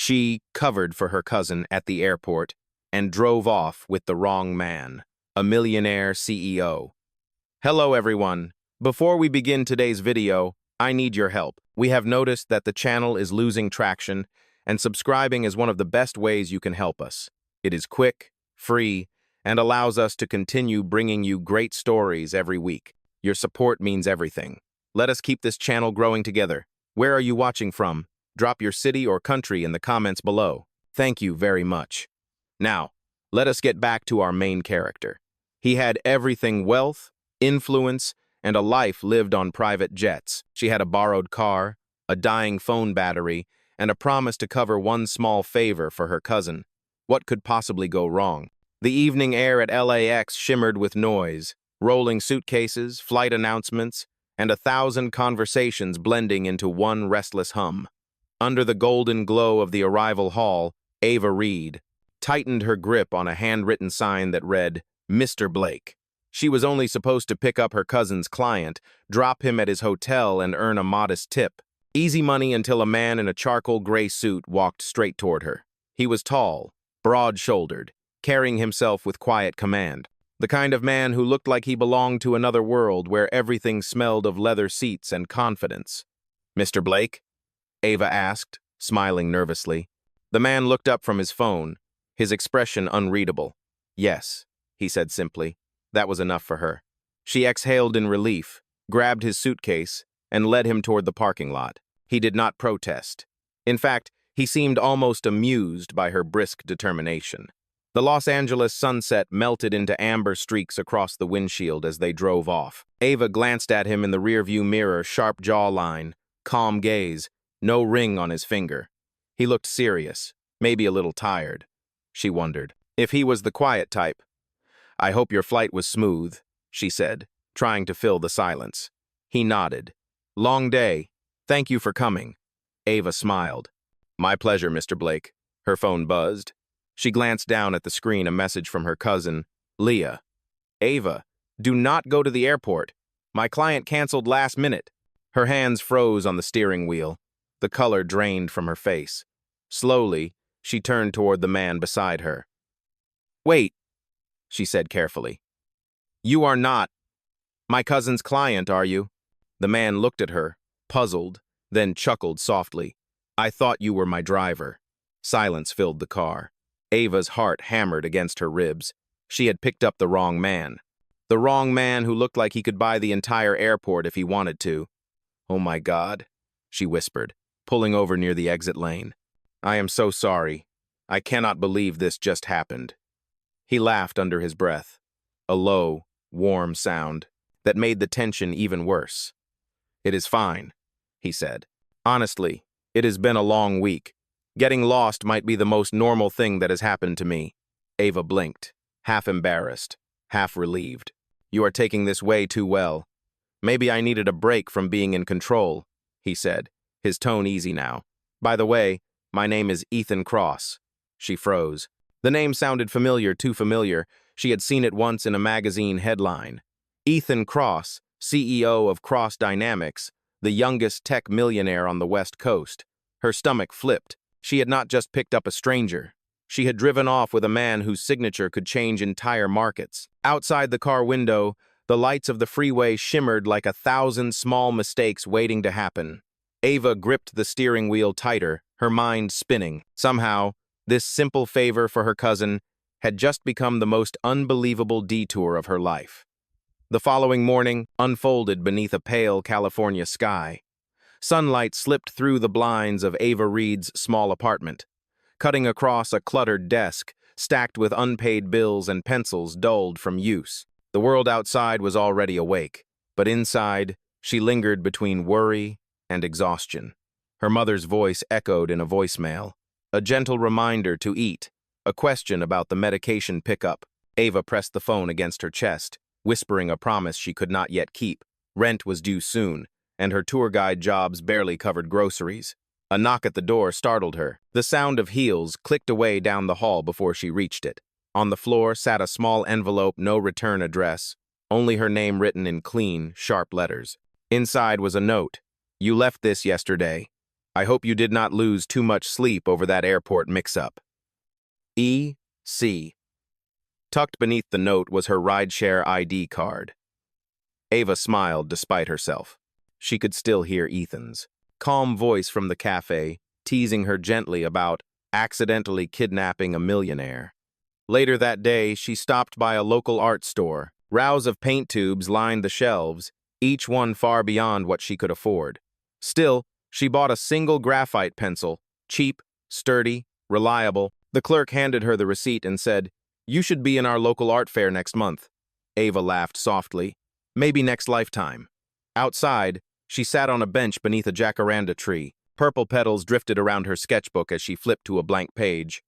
She covered for her cousin at the airport and drove off with the wrong man, a millionaire CEO. Hello, everyone. Before we begin today's video, I need your help. We have noticed that the channel is losing traction, and subscribing is one of the best ways you can help us. It is quick, free, and allows us to continue bringing you great stories every week. Your support means everything. Let us keep this channel growing together. Where are you watching from? Drop your city or country in the comments below. Thank you very much. Now, let us get back to our main character. He had everything: wealth, influence, and a life lived on private jets. She had a borrowed car, a dying phone battery, and a promise to cover one small favor for her cousin. What could possibly go wrong? The evening air at LAX shimmered with noise, rolling suitcases, flight announcements, and 1,000 conversations blending into one restless hum. Under the golden glow of the arrival hall, Ava Reed tightened her grip on a handwritten sign that read, Mr. Blake. She was only supposed to pick up her cousin's client, drop him at his hotel, and earn a modest tip. Easy money until a man in a charcoal gray suit walked straight toward her. He was tall, broad-shouldered, carrying himself with quiet command. The kind of man who looked like he belonged to another world where everything smelled of leather seats and confidence. Mr. Blake? Ava asked, smiling nervously. The man looked up from his phone, his expression unreadable. Yes, he said simply. That was enough for her. She exhaled in relief, grabbed his suitcase, and led him toward the parking lot. He did not protest. In fact, he seemed almost amused by her brisk determination. The Los Angeles sunset melted into amber streaks across the windshield as they drove off. Ava glanced at him in the rearview mirror, sharp jawline, calm gaze, no ring on his finger. He looked serious, maybe a little tired. She wondered if he was the quiet type. I hope your flight was smooth, she said, trying to fill the silence. He nodded. Long day. Thank you for coming. Ava smiled. My pleasure, Mr. Blake. Her phone buzzed. She glanced down at the screen, a message from her cousin, Leah. Ava, do not go to the airport. My client canceled last minute. Her hands froze on the steering wheel. The color drained from her face. Slowly, she turned toward the man beside her. Wait, she said carefully. You are not my cousin's client, are you? The man looked at her, puzzled, then chuckled softly. I thought you were my driver. Silence filled the car. Ava's heart hammered against her ribs. She had picked up the wrong man. The wrong man who looked like he could buy the entire airport if he wanted to. Oh my God, she whispered, pulling over near the exit lane. I am so sorry. I cannot believe this just happened. He laughed under his breath, a low, warm sound that made the tension even worse. It is fine, he said. Honestly, it has been a long week. Getting lost might be the most normal thing that has happened to me. Ava blinked, half embarrassed, half relieved. You are taking this way too well. Maybe I needed a break from being in control, he said, his tone easy now. By the way, my name is Ethan Cross. She froze. The name sounded familiar, too familiar. She had seen it once in a magazine headline. Ethan Cross, CEO of Cross Dynamics, the youngest tech millionaire on the West Coast. Her stomach flipped. She had not just picked up a stranger. She had driven off with a man whose signature could change entire markets. Outside the car window, the lights of the freeway shimmered like 1,000 small mistakes waiting to happen. Ava gripped the steering wheel tighter, her mind spinning. Somehow, this simple favor for her cousin had just become the most unbelievable detour of her life. The following morning unfolded beneath a pale California sky. Sunlight slipped through the blinds of Ava Reed's small apartment, cutting across a cluttered desk, stacked with unpaid bills and pencils dulled from use. The world outside was already awake, but inside, she lingered between worry and exhaustion. Her mother's voice echoed in a voicemail, a gentle reminder to eat, a question about the medication pickup. Ava pressed the phone against her chest, whispering a promise she could not yet keep. Rent was due soon, and her tour guide jobs barely covered groceries. A knock at the door startled her. The sound of heels clicked away down the hall before she reached it. On the floor sat a small envelope, no return address, only her name written in clean, sharp letters. Inside was a note. You left this yesterday. I hope you did not lose too much sleep over that airport mix-up. E.C. Tucked beneath the note was her rideshare ID card. Ava smiled despite herself. She could still hear Ethan's calm voice from the cafe, teasing her gently about accidentally kidnapping a millionaire. Later that day, she stopped by a local art store. Rows of paint tubes lined the shelves, each one far beyond what she could afford. Still, she bought a single graphite pencil, cheap, sturdy, reliable. The clerk handed her the receipt and said, "You should be in our local art fair next month." Ava laughed softly. Maybe next lifetime. Outside, she sat on a bench beneath a jacaranda tree. Purple petals drifted around her sketchbook as she flipped to a blank page.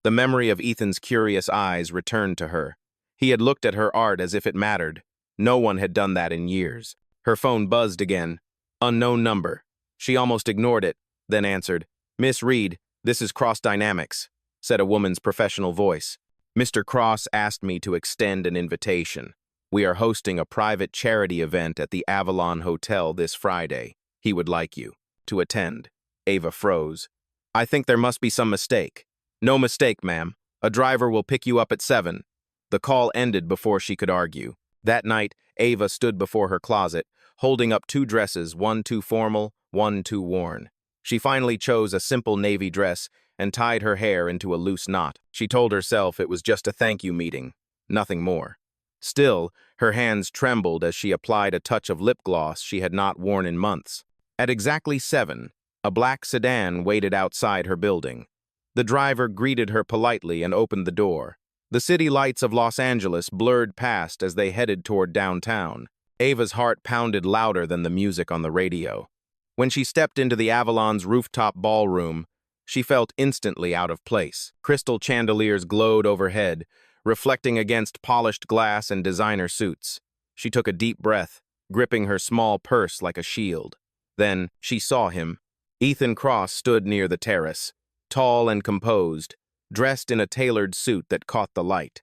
The memory of Ethan's curious eyes returned to her. He had looked at her art as if it mattered. No one had done that in years. Her phone buzzed again. Unknown number. She almost ignored it, then answered. "Miss Reed, this is Cross Dynamics," said a woman's professional voice. "Mr. Cross asked me to extend an invitation. We are hosting a private charity event at the Avalon Hotel this Friday. He would like you to attend." Ava froze. "I think there must be some mistake." "No mistake, ma'am. A driver will pick you up at 7. The call ended before she could argue. That night, Ava stood before her closet, holding up 2 dresses, one too formal, one too worn. She finally chose a simple navy dress and tied her hair into a loose knot. She told herself it was just a thank you meeting, nothing more. Still, her hands trembled as she applied a touch of lip gloss she had not worn in months. At exactly 7, a black sedan waited outside her building. The driver greeted her politely and opened the door. The city lights of Los Angeles blurred past as they headed toward downtown. Ava's heart pounded louder than the music on the radio. When she stepped into the Avalon's rooftop ballroom, she felt instantly out of place. Crystal chandeliers glowed overhead, reflecting against polished glass and designer suits. She took a deep breath, gripping her small purse like a shield. Then she saw him. Ethan Cross stood near the terrace, tall and composed, dressed in a tailored suit that caught the light.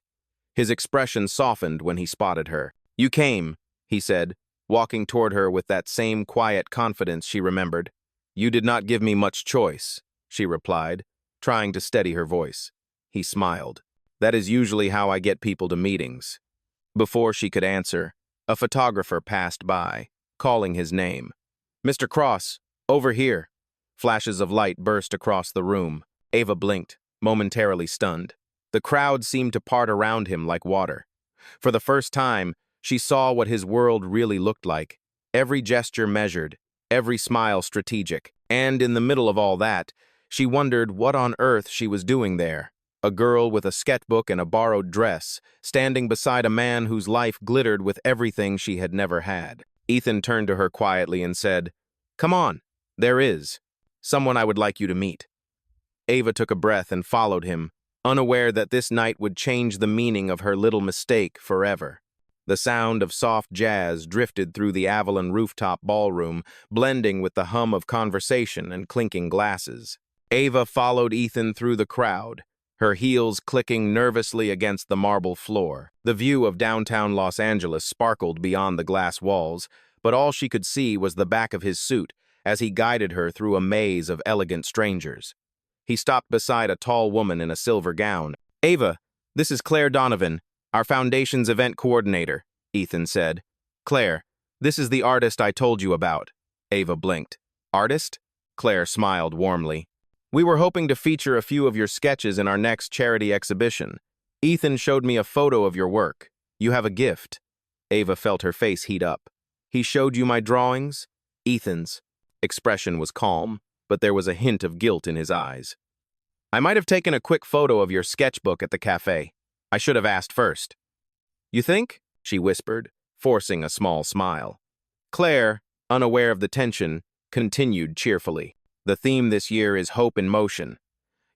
His expression softened when he spotted her. "You came," he said, walking toward her with that same quiet confidence she remembered. "You did not give me much choice," she replied, trying to steady her voice. He smiled. "That is usually how I get people to meetings." Before she could answer, a photographer passed by, calling his name. "Mr. Cross, over here." Flashes of light burst across the room. Ava blinked, momentarily stunned. The crowd seemed to part around him like water. For the first time, she saw what his world really looked like. Every gesture measured, every smile strategic. And in the middle of all that, she wondered what on earth she was doing there. A girl with a sketchbook and a borrowed dress, standing beside a man whose life glittered with everything she had never had. Ethan turned to her quietly and said, "Come on, there is someone I would like you to meet." Ava took a breath and followed him, unaware that this night would change the meaning of her little mistake forever. The sound of soft jazz drifted through the Avalon rooftop ballroom, blending with the hum of conversation and clinking glasses. Ava followed Ethan through the crowd, her heels clicking nervously against the marble floor. The view of downtown Los Angeles sparkled beyond the glass walls, but all she could see was the back of his suit as he guided her through a maze of elegant strangers. He stopped beside a tall woman in a silver gown. "Ava, this is Claire Donovan, our foundation's event coordinator," Ethan said. "Claire, this is the artist I told you about." Ava blinked. "Artist?" Claire smiled warmly. "We were hoping to feature a few of your sketches in our next charity exhibition. Ethan showed me a photo of your work. You have a gift." Ava felt her face heat up. "He showed you my drawings?" Ethan's expression was calm, but there was a hint of guilt in his eyes. "I might have taken a quick photo of your sketchbook at the cafe. I should have asked first." "You think?" she whispered, forcing a small smile. Claire, unaware of the tension, continued cheerfully. "The theme this year is hope in motion.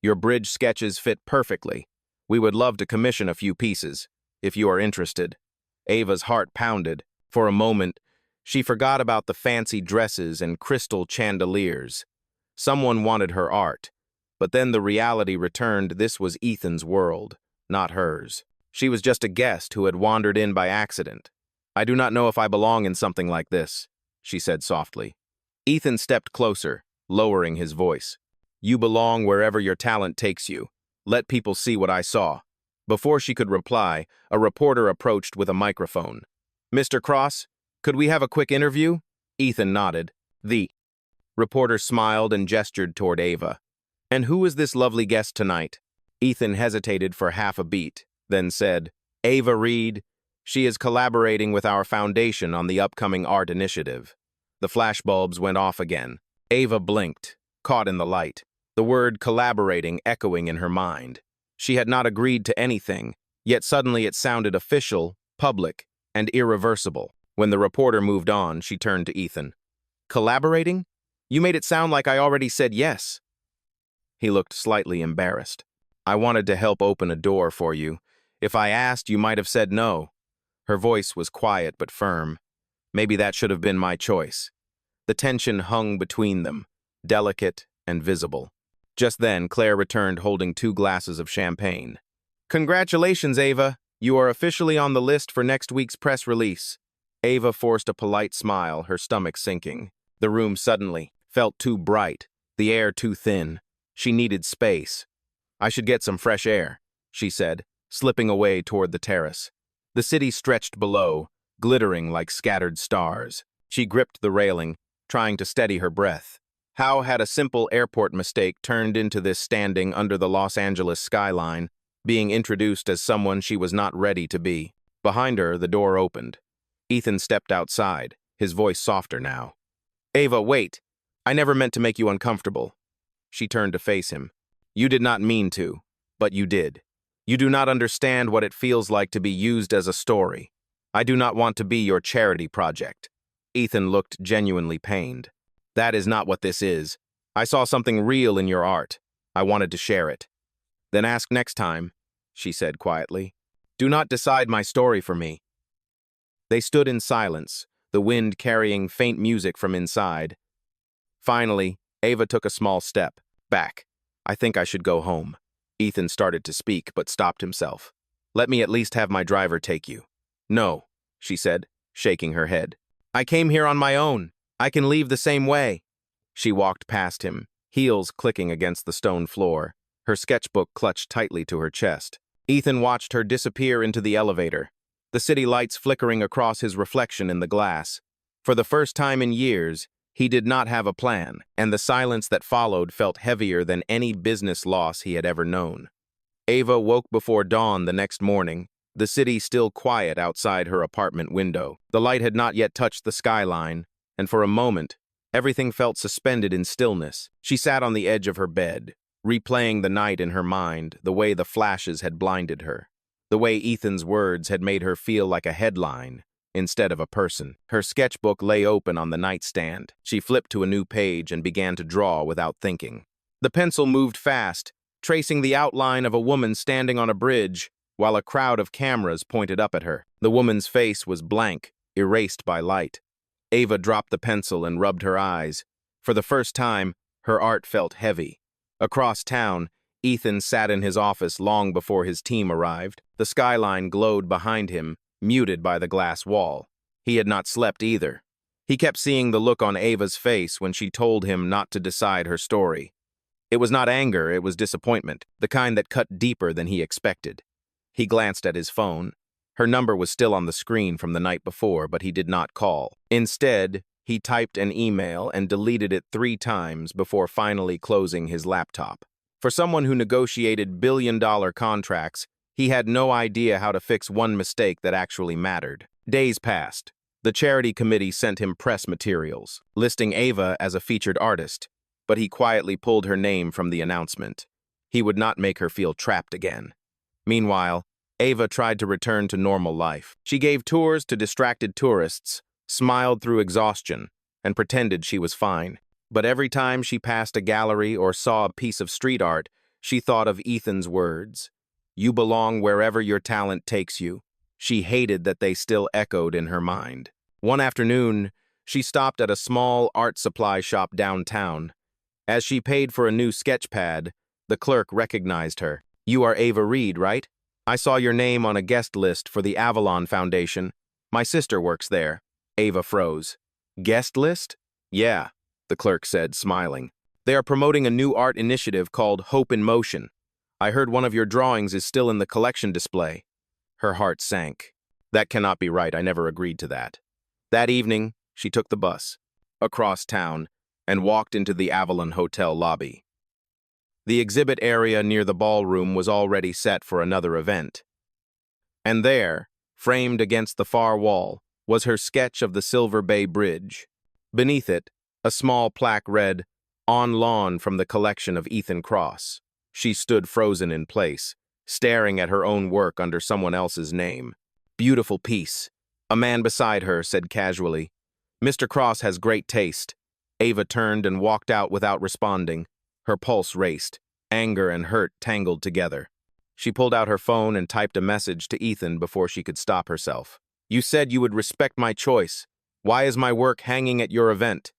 Your bridge sketches fit perfectly. We would love to commission a few pieces, if you are interested." Ava's heart pounded. For a moment, she forgot about the fancy dresses and crystal chandeliers. Someone wanted her art, but then the reality returned. This was Ethan's world, not hers. She was just a guest who had wandered in by accident. "I do not know if I belong in something like this," she said softly. Ethan stepped closer, lowering his voice. You belong wherever your talent takes you. Let people see what I saw. Before she could reply, a reporter approached with a microphone. Mr. Cross, could we have a quick interview? Ethan nodded. The reporter smiled and gestured toward Ava. And who is this lovely guest tonight? Ethan hesitated for half a beat, then said, Ava Reed. She is collaborating with our foundation on the upcoming art initiative. The flashbulbs went off again. Ava blinked, caught in the light, the word collaborating echoing in her mind. She had not agreed to anything, yet suddenly it sounded official, public, and irreversible. When the reporter moved on, she turned to Ethan. Collaborating? You made it sound like I already said yes. He looked slightly embarrassed. I wanted to help open a door for you. If I asked, you might have said no. Her voice was quiet but firm. Maybe that should have been my choice. The tension hung between them, delicate and visible. Just then, Claire returned holding 2 glasses of champagne. Congratulations, Ava. You are officially on the list for next week's press release. Ava forced a polite smile, her stomach sinking. The room suddenly felt too bright, the air too thin. She needed space. I should get some fresh air, she said, slipping away toward the terrace. The city stretched below, glittering like scattered stars. She gripped the railing, trying to steady her breath. How had a simple airport mistake turned into this standing under the Los Angeles skyline, being introduced as someone she was not ready to be? Behind her, the door opened. Ethan stepped outside, his voice softer now. Ava, wait. I never meant to make you uncomfortable. She turned to face him. You did not mean to, but you did. You do not understand what it feels like to be used as a story. I do not want to be your charity project. Ethan looked genuinely pained. That is not what this is. I saw something real in your art. I wanted to share it. Then ask next time, she said quietly. Do not decide my story for me. They stood in silence, the wind carrying faint music from inside. Finally, Ava took a small step back. I think I should go home. Ethan started to speak, but stopped himself. Let me at least have my driver take you. No, she said, shaking her head. I came here on my own. I can leave the same way. She walked past him, heels clicking against the stone floor, her sketchbook clutched tightly to her chest. Ethan watched her disappear into the elevator, the city lights flickering across his reflection in the glass. For the first time in years, he did not have a plan, and the silence that followed felt heavier than any business loss he had ever known. Ava woke before dawn the next morning, the city still quiet outside her apartment window. The light had not yet touched the skyline, and for a moment, everything felt suspended in stillness. She sat on the edge of her bed, replaying the night in her mind, the way the flashes had blinded her, the way Ethan's words had made her feel like a headline instead of a person. Her sketchbook lay open on the nightstand. She flipped to a new page and began to draw without thinking. The pencil moved fast, tracing the outline of a woman standing on a bridge, while a crowd of cameras pointed up at her. The woman's face was blank, erased by light. Ava dropped the pencil and rubbed her eyes. For the first time, her art felt heavy. Across town, Ethan sat in his office long before his team arrived. The skyline glowed behind him, muted by the glass wall. He had not slept either. He kept seeing the look on Ava's face when she told him not to decide her story. It was not anger, it was disappointment, the kind that cut deeper than he expected. He glanced at his phone. Her number was still on the screen from the night before, but he did not call. Instead, he typed an email and deleted it 3 times before finally closing his laptop. For someone who negotiated billion-dollar contracts, he had no idea how to fix one mistake that actually mattered. Days passed. The charity committee sent him press materials, listing Ava as a featured artist, but he quietly pulled her name from the announcement. He would not make her feel trapped again. Meanwhile, Ava tried to return to normal life. She gave tours to distracted tourists, smiled through exhaustion, and pretended she was fine. But every time she passed a gallery or saw a piece of street art, she thought of Ethan's words. You belong wherever your talent takes you. She hated that they still echoed in her mind. One afternoon, she stopped at a small art supply shop downtown. As she paid for a new sketch pad, the clerk recognized her. You are Ava Reed, right? I saw your name on a guest list for the Avalon Foundation. My sister works there. Ava froze. Guest list? Yeah, the clerk said, smiling. They are promoting a new art initiative called Hope in Motion. I heard one of your drawings is still in the collection display. Her heart sank. That cannot be right. I never agreed to that. That evening, she took the bus across town and walked into the Avalon Hotel lobby. The exhibit area near the ballroom was already set for another event. And there, framed against the far wall, was her sketch of the Silver Bay Bridge. Beneath it, a small plaque read, "On Lawn from the collection of Ethan Cross." She stood frozen in place, staring at her own work under someone else's name. Beautiful piece. A man beside her said casually, "Mr. Cross has great taste." Ava turned and walked out without responding. Her pulse raced. Anger and hurt tangled together. She pulled out her phone and typed a message to Ethan before she could stop herself. "You said you would respect my choice. Why is my work hanging at your event?"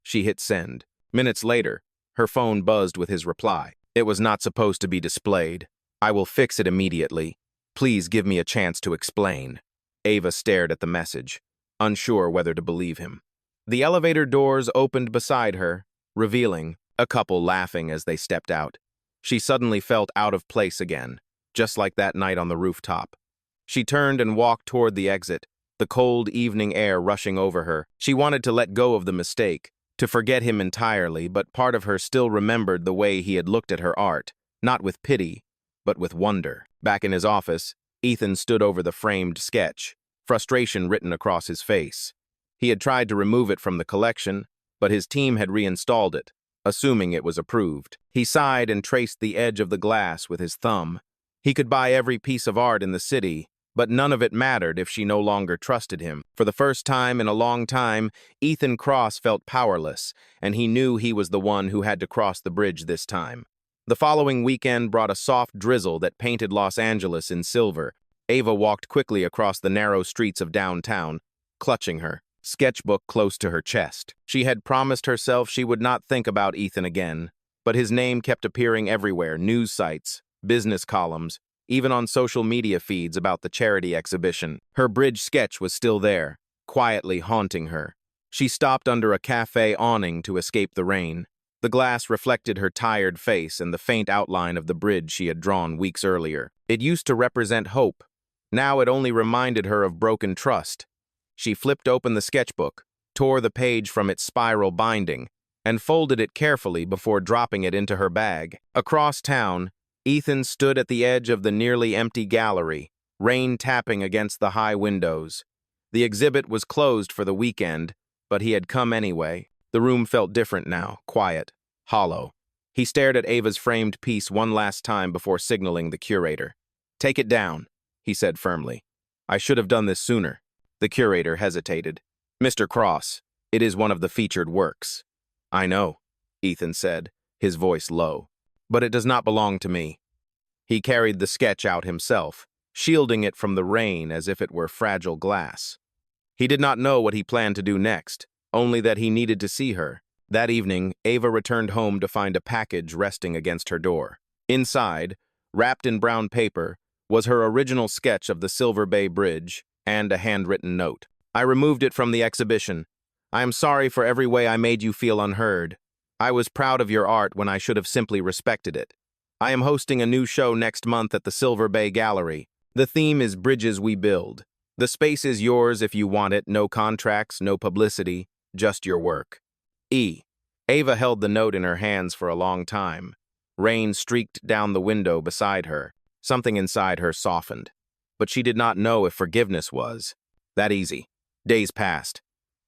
She hit send. Minutes later, her phone buzzed with his reply. "It was not supposed to be displayed. I will fix it immediately. Please give me a chance to explain." Ava stared at the message, unsure whether to believe him. The elevator doors opened beside her, revealing a couple laughing as they stepped out. She suddenly felt out of place again, just like that night on the rooftop. She turned and walked toward the exit, the cold evening air rushing over her. She wanted to let go of the mistake, to forget him entirely, but part of her still remembered the way he had looked at her art, not with pity, but with wonder. Back in his office, Ethan stood over the framed sketch, frustration written across his face. He had tried to remove it from the collection, but his team had reinstalled it, assuming it was approved. He sighed and traced the edge of the glass with his thumb. He could buy every piece of art in the city, but none of it mattered if she no longer trusted him. For the first time in a long time, Ethan Cross felt powerless, and he knew he was the one who had to cross the bridge this time. The following weekend brought a soft drizzle that painted Los Angeles in silver. Ava walked quickly across the narrow streets of downtown, clutching her sketchbook close to her chest. She had promised herself she would not think about Ethan again, but his name kept appearing everywhere, news sites, business columns, even on social media feeds about the charity exhibition. Her bridge sketch was still there, quietly haunting her. She stopped under a cafe awning to escape the rain. The glass reflected her tired face and the faint outline of the bridge she had drawn weeks earlier. It used to represent hope. Now it only reminded her of broken trust. She flipped open the sketchbook, tore the page from its spiral binding, and folded it carefully before dropping it into her bag. Across town, Ethan stood at the edge of the nearly empty gallery, rain tapping against the high windows. The exhibit was closed for the weekend, but he had come anyway. The room felt different now, quiet, hollow. He stared at Ava's framed piece one last time before signaling the curator. "Take it down," he said firmly. "I should have done this sooner." The curator hesitated. "Mr. Cross, it is one of the featured works." "I know," Ethan said, his voice low. "But it does not belong to me." He carried the sketch out himself, shielding it from the rain as if it were fragile glass. He did not know what he planned to do next, only that he needed to see her. That evening, Ava returned home to find a package resting against her door. Inside, wrapped in brown paper, was her original sketch of the Silver Bay Bridge and a handwritten note. "I removed it from the exhibition. I am sorry for every way I made you feel unheard. I was proud of your art when I should have simply respected it. I am hosting a new show next month at the Silver Bay Gallery. The theme is Bridges We Build. The space is yours if you want it, no contracts, no publicity, just your work. E." Ava held the note in her hands for a long time. Rain streaked down the window beside her. Something inside her softened. But she did not know if forgiveness was that easy. Days passed.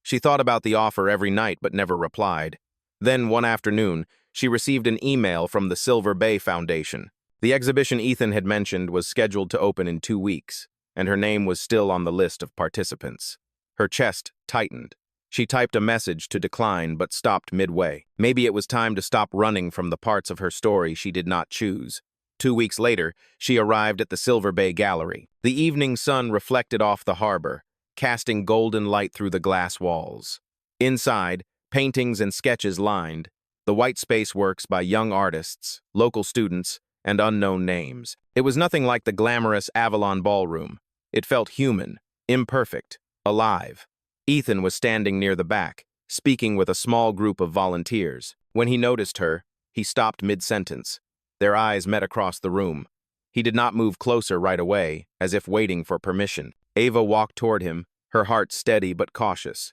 She thought about the offer every night but never replied. Then, one afternoon, she received an email from the Silver Bay Foundation. The exhibition Ethan had mentioned was scheduled to open in 2 weeks, and her name was still on the list of participants. Her chest tightened. She typed a message to decline but stopped midway. Maybe it was time to stop running from the parts of her story she did not choose. 2 weeks later, she arrived at the Silver Bay Gallery. The evening sun reflected off the harbor, casting golden light through the glass walls. Inside, paintings and sketches lined the white space works by young artists, local students, and unknown names. It was nothing like the glamorous Avalon ballroom. It felt human, imperfect, alive. Ethan was standing near the back, speaking with a small group of volunteers. When he noticed her, he stopped mid-sentence. Their eyes met across the room. He did not move closer right away, as if waiting for permission. Ava walked toward him, her heart steady but cautious.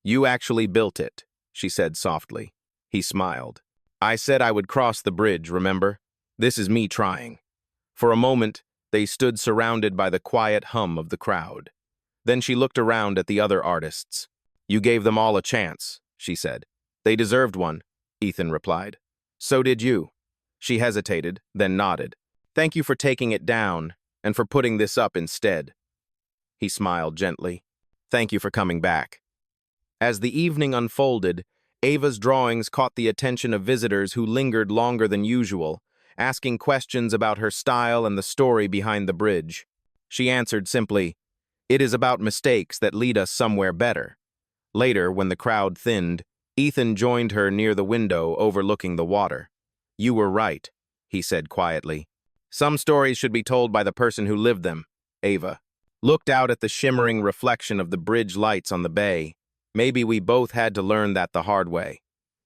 "You actually built it," she said softly. He smiled. "I said I would cross the bridge, remember? This is me trying." For a moment, they stood surrounded by the quiet hum of the crowd. Then she looked around at the other artists. "You gave them all a chance," she said. "They deserved one," Ethan replied. "So did you." She hesitated, then nodded. "Thank you for taking it down, and for putting this up instead." He smiled gently. "Thank you for coming back." As the evening unfolded, Ava's drawings caught the attention of visitors who lingered longer than usual, asking questions about her style and the story behind the bridge. She answered simply, "It is about mistakes that lead us somewhere better." Later, when the crowd thinned, Ethan joined her near the window overlooking the water. "You were right," he said quietly. "Some stories should be told by the person who lived them." Ava looked out at the shimmering reflection of the bridge lights on the bay. "Maybe we both had to learn that the hard way."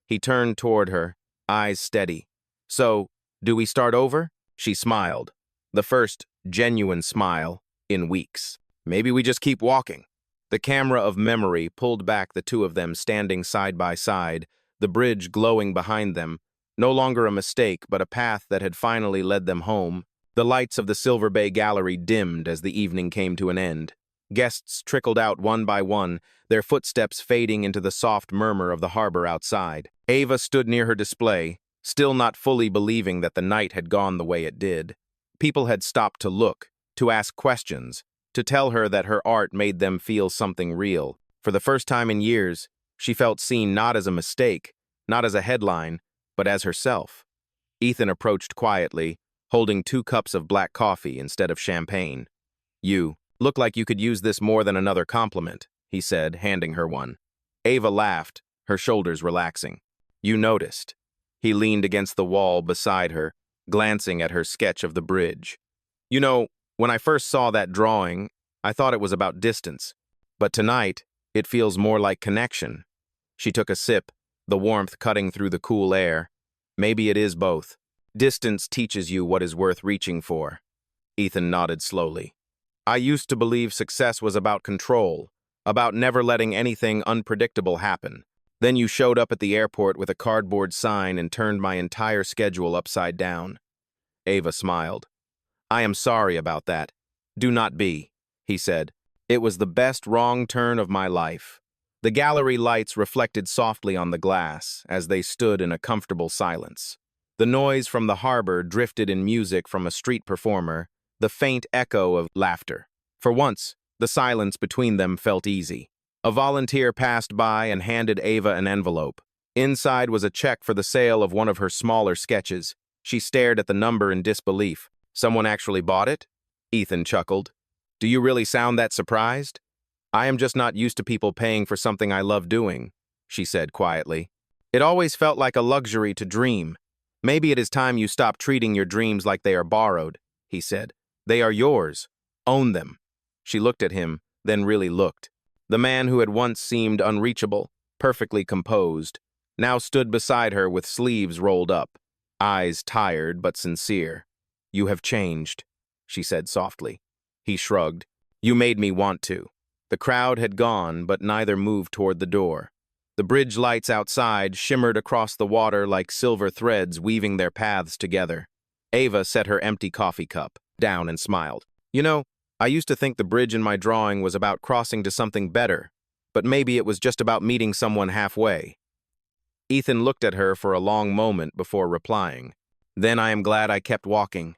He turned toward her, eyes steady. "So, do we start over?" She smiled, the first genuine smile in weeks. "Maybe we just keep walking." The camera of memory pulled back the two of them standing side by side, the bridge glowing behind them, no longer a mistake but a path that had finally led them home. The lights of the Silver Bay Gallery dimmed as the evening came to an end. Guests trickled out one by one, their footsteps fading into the soft murmur of the harbor outside. Ava stood near her display, still not fully believing that the night had gone the way it did. People had stopped to look, to ask questions, to tell her that her art made them feel something real. For the first time in years, she felt seen not as a mistake, not as a headline, but as herself. Ethan approached quietly, holding 2 cups of black coffee instead of champagne. "You look like you could use this more than another compliment," he said, handing her one. Ava laughed, her shoulders relaxing. "You noticed." He leaned against the wall beside her, glancing at her sketch of the bridge. "You know, when I first saw that drawing, I thought it was about distance. But tonight, it feels more like connection." She took a sip, the warmth cutting through the cool air. "Maybe it is both. Distance teaches you what is worth reaching for." Ethan nodded slowly. "I used to believe success was about control, about never letting anything unpredictable happen. Then you showed up at the airport with a cardboard sign and turned my entire schedule upside down." Ava smiled. "I am sorry about that. Do not be," he said. "It was the best wrong turn of my life." The gallery lights reflected softly on the glass as they stood in a comfortable silence. The noise from the harbor drifted in music from a street performer, the faint echo of laughter. For once, the silence between them felt easy. A volunteer passed by and handed Ava an envelope. Inside was a check for the sale of one of her smaller sketches. She stared at the number in disbelief. "Someone actually bought it?" Ethan chuckled. "Do you really sound that surprised?" "I am just not used to people paying for something I love doing," she said quietly. "It always felt like a luxury to dream." "Maybe it is time you stop treating your dreams like they are borrowed," he said. "They are yours. Own them." She looked at him, then really looked. The man who had once seemed unreachable, perfectly composed, now stood beside her with sleeves rolled up, eyes tired but sincere. "You have changed," she said softly. He shrugged. "You made me want to." The crowd had gone, but neither moved toward the door. The bridge lights outside shimmered across the water like silver threads weaving their paths together. Ava set her empty coffee cup down and smiled. "You know, I used to think the bridge in my drawing was about crossing to something better, but maybe it was just about meeting someone halfway." Ethan looked at her for a long moment before replying. "Then I am glad I kept walking."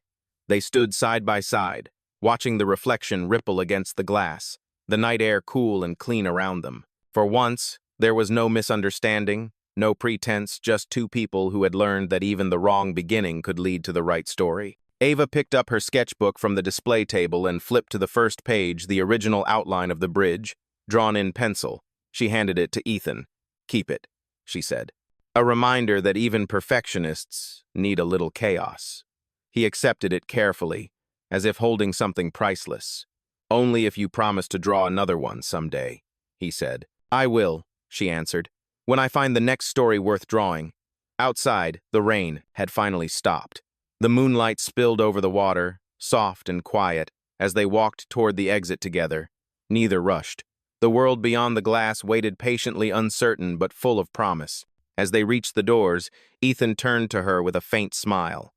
They stood side by side, watching the reflection ripple against the glass, the night air cool and clean around them. For once, there was no misunderstanding, no pretense, just 2 people who had learned that even the wrong beginning could lead to the right story. Ava picked up her sketchbook from the display table and flipped to the first page, the original outline of the bridge, drawn in pencil. She handed it to Ethan. "Keep it," she said. A reminder that even perfectionists need a little chaos. He accepted it carefully, as if holding something priceless. "Only if you promise to draw another one someday," he said. "I will," she answered, "when I find the next story worth drawing." Outside, the rain had finally stopped. The moonlight spilled over the water, soft and quiet, as they walked toward the exit together. Neither rushed. The world beyond the glass waited patiently, uncertain but full of promise. As they reached the doors, Ethan turned to her with a faint smile.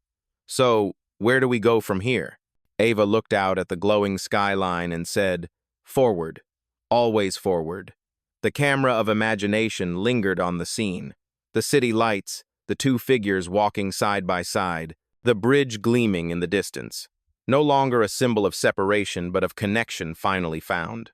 "So, where do we go from here?" Ava looked out at the glowing skyline and said, "Forward. Always forward." The camera of imagination lingered on the scene. The city lights, the two figures walking side by side, the bridge gleaming in the distance. No longer a symbol of separation, but of connection finally found.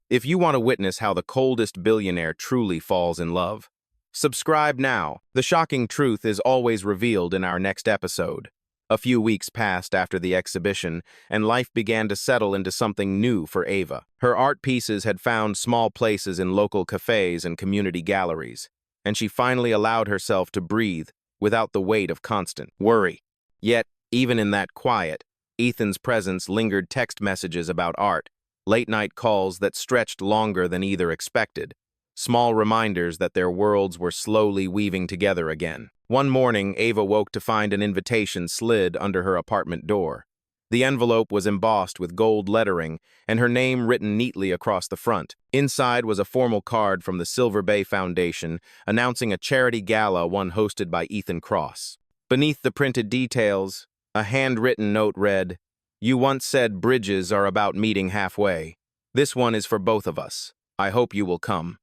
If you want to witness how the coldest billionaire truly falls in love, subscribe now. The shocking truth is always revealed in our next episode. A few weeks passed after the exhibition, and life began to settle into something new for Ava. Her art pieces had found small places in local cafes and community galleries, and she finally allowed herself to breathe without the weight of constant worry. Yet, even in that quiet, Ethan's presence lingered: text messages about art, late-night calls that stretched longer than either expected, small reminders that their worlds were slowly weaving together again. One morning, Ava woke to find an invitation slid under her apartment door. The envelope was embossed with gold lettering and her name written neatly across the front. Inside was a formal card from the Silver Bay Foundation announcing a charity gala, one hosted by Ethan Cross. Beneath the printed details, a handwritten note read, "You once said bridges are about meeting halfway. This one is for both of us. I hope you will come."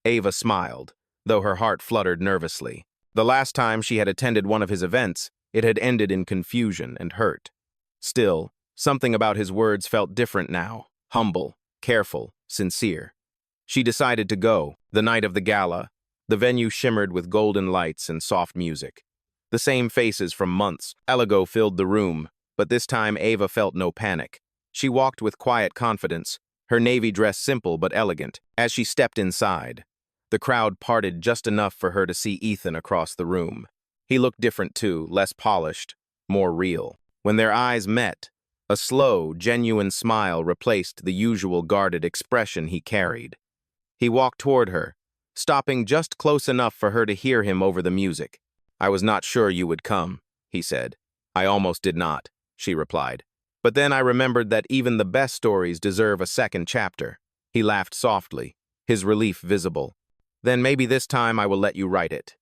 Ava smiled, though her heart fluttered nervously. The last time she had attended one of his events, it had ended in confusion and hurt. Still, something about his words felt different now: humble, careful, sincere. She decided to go. The night of the gala, the venue shimmered with golden lights and soft music. The same faces from months ago filled the room, but this time Ava felt no panic. She walked with quiet confidence, her navy dress simple but elegant. As she stepped inside, the crowd parted just enough for her to see Ethan across the room. He looked different too, less polished, more real. When their eyes met, a slow, genuine smile replaced the usual guarded expression he carried. He walked toward her, stopping just close enough for her to hear him over the music. "I was not sure you would come," he said. "I almost did not," she replied. "But then I remembered that even the best stories deserve a second chapter." He laughed softly, his relief visible. "Then maybe this time I will let you write it."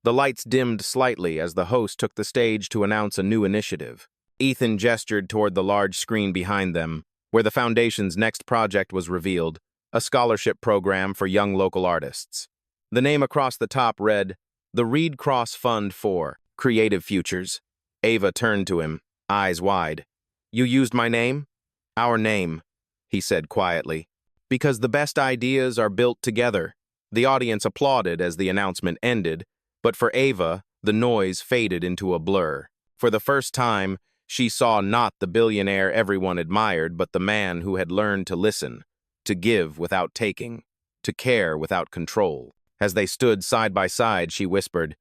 The lights dimmed slightly as the host took the stage to announce a new initiative. Ethan gestured toward the large screen behind them, where the foundation's next project was revealed, a scholarship program for young local artists. The name across the top read, "The Reed Cross Fund for Creative Futures." Ava turned to him, eyes wide. "You used my name?" "Our name," he said quietly. "Because the best ideas are built together." The audience applauded as the announcement ended, but for Ava, the noise faded into a blur. For the first time, she saw not the billionaire everyone admired, but the man who had learned to listen, to give without taking, to care without control. As they stood side by side, she whispered,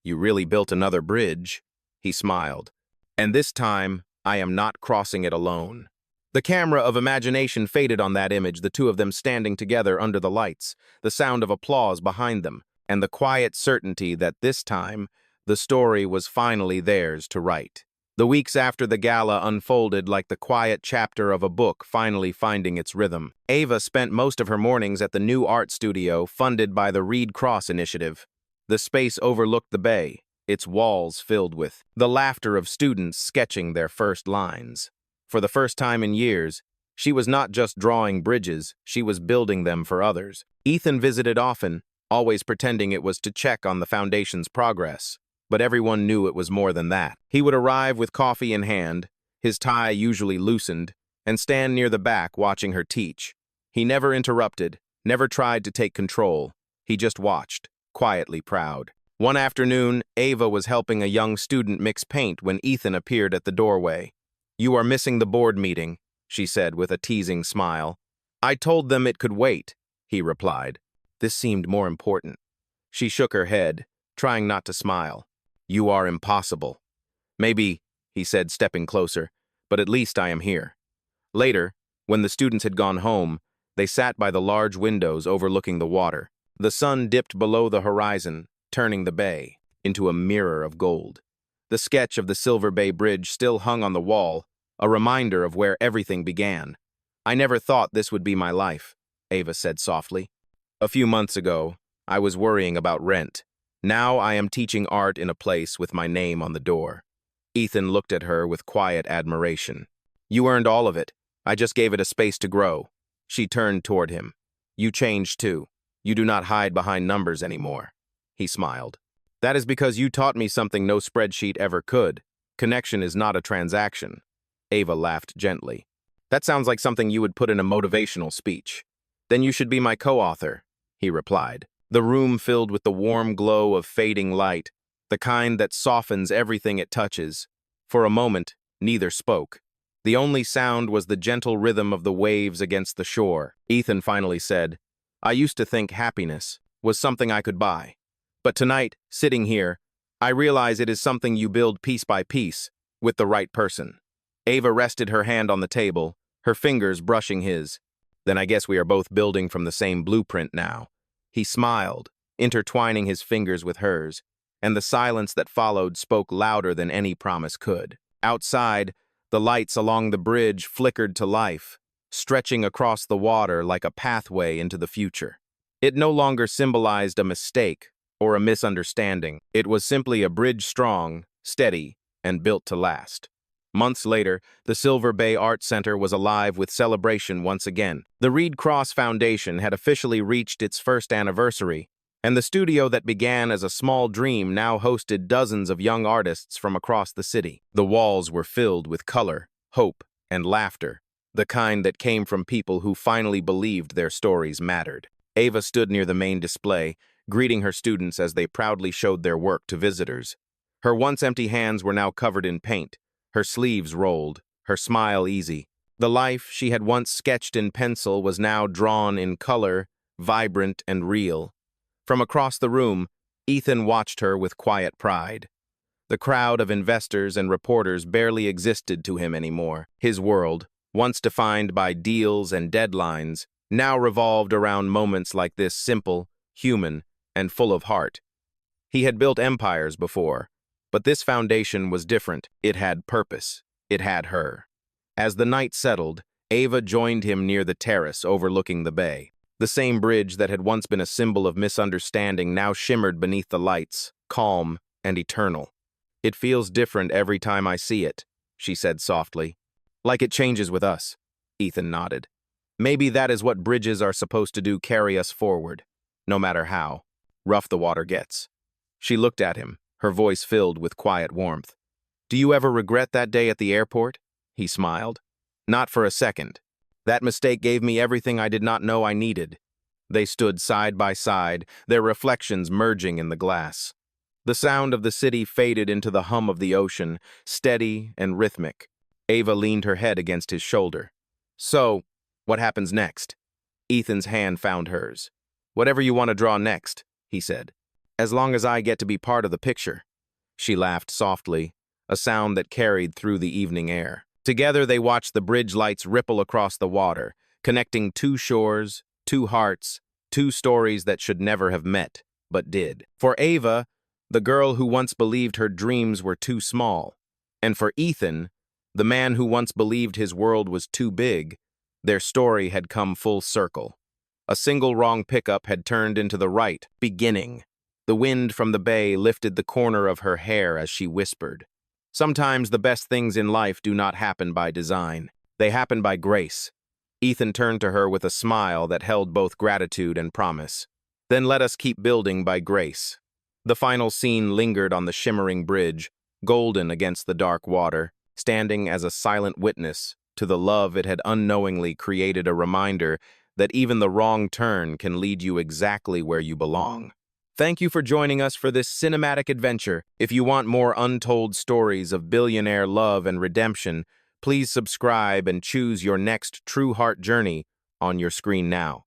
"You really built another bridge." He smiled. "And this time, I am not crossing it alone." The camera of imagination faded on that image, the two of them standing together under the lights, the sound of applause behind them, and the quiet certainty that this time, the story was finally theirs to write. The weeks after the gala unfolded like the quiet chapter of a book finally finding its rhythm. Ava spent most of her mornings at the new art studio funded by the Reed Cross Initiative. The space overlooked the bay, its walls filled with the laughter of students sketching their first lines. For the first time in years, she was not just drawing bridges, she was building them for others. Ethan visited often, always pretending it was to check on the foundation's progress. But everyone knew it was more than that. He would arrive with coffee in hand, his tie usually loosened, and stand near the back watching her teach. He never interrupted, never tried to take control. He just watched, quietly proud. One afternoon, Ava was helping a young student mix paint when Ethan appeared at the doorway. "You are missing the board meeting," she said with a teasing smile. "I told them it could wait," he replied. This seemed more important. She shook her head, trying not to smile. "You are impossible." "Maybe," he said, stepping closer, "but at least I am here." Later, when the students had gone home, they sat by the large windows overlooking the water. The sun dipped below the horizon, turning the bay. into a mirror of gold. The sketch of the Silver Bay Bridge still hung on the wall, a reminder of where everything began. "I never thought this would be my life," Ava said softly. "A few months ago, I was worrying about rent. Now I am teaching art in a place with my name on the door." Ethan looked at her with quiet admiration. "You earned all of it. I just gave it a space to grow." She turned toward him. "You changed too. You do not hide behind numbers anymore." He smiled. "That is because you taught me something no spreadsheet ever could. Connection is not a transaction." Ava laughed gently. "That sounds like something you would put in a motivational speech." "Then you should be my co-author," he replied. The room filled with the warm glow of fading light, the kind that softens everything it touches. For a moment, neither spoke. The only sound was the gentle rhythm of the waves against the shore. Ethan finally said, "I used to think happiness was something I could buy. But tonight, sitting here, I realize it is something you build piece by piece, with the right person." Ava rested her hand on the table, her fingers brushing his. "Then I guess we are both building from the same blueprint now." He smiled, intertwining his fingers with hers, and the silence that followed spoke louder than any promise could. Outside, the lights along the bridge flickered to life, stretching across the water like a pathway into the future. It no longer symbolized a mistake or a misunderstanding. It was simply a bridge strong, steady, and built to last. Months later, the Silver Bay Art Center was alive with celebration once again. The Reed Cross Foundation had officially reached its first anniversary, and the studio that began as a small dream now hosted dozens of young artists from across the city. The walls were filled with color, hope, and laughter, the kind that came from people who finally believed their stories mattered. Ava stood near the main display, greeting her students as they proudly showed their work to visitors. Her once empty hands were now covered in paint, her sleeves rolled, her smile easy. The life she had once sketched in pencil was now drawn in color, vibrant and real. From across the room, Ethan watched her with quiet pride. The crowd of investors and reporters barely existed to him anymore. His world, once defined by deals and deadlines, now revolved around moments like this, simple, human, and full of heart. He had built empires before, but this foundation was different. It had purpose. It had her. As the night settled, Ava joined him near the terrace overlooking the bay. The same bridge that had once been a symbol of misunderstanding now shimmered beneath the lights, calm and eternal. "It feels different every time I see it," she said softly. "Like it changes with us." Ethan nodded. "Maybe that is what bridges are supposed to do, carry us forward, no matter how rough the water gets." She looked at him, her voice filled with quiet warmth. "Do you ever regret that day at the airport?" He smiled. "Not for a second. That mistake gave me everything I did not know I needed." They stood side by side, their reflections merging in the glass. The sound of the city faded into the hum of the ocean, steady and rhythmic. Ava leaned her head against his shoulder. "So, what happens next?" Ethan's hand found hers. "Whatever you want to draw next," he said. "As long as I get to be part of the picture." She laughed softly, a sound that carried through the evening air. Together they watched the bridge lights ripple across the water, connecting two shores, two hearts, two stories that should never have met, but did. For Ava, the girl who once believed her dreams were too small, and for Ethan, the man who once believed his world was too big, their story had come full circle. A single wrong pickup had turned into the right beginning. The wind from the bay lifted the corner of her hair as she whispered. "Sometimes the best things in life do not happen by design. They happen by grace." Ethan turned to her with a smile that held both gratitude and promise. "Then let us keep building by grace." The final scene lingered on the shimmering bridge, golden against the dark water, standing as a silent witness to the love it had unknowingly created, a reminder that even the wrong turn can lead you exactly where you belong. Thank you for joining us for this cinematic adventure. If you want more untold stories of billionaire love and redemption, please subscribe and choose your next true heart journey on your screen now.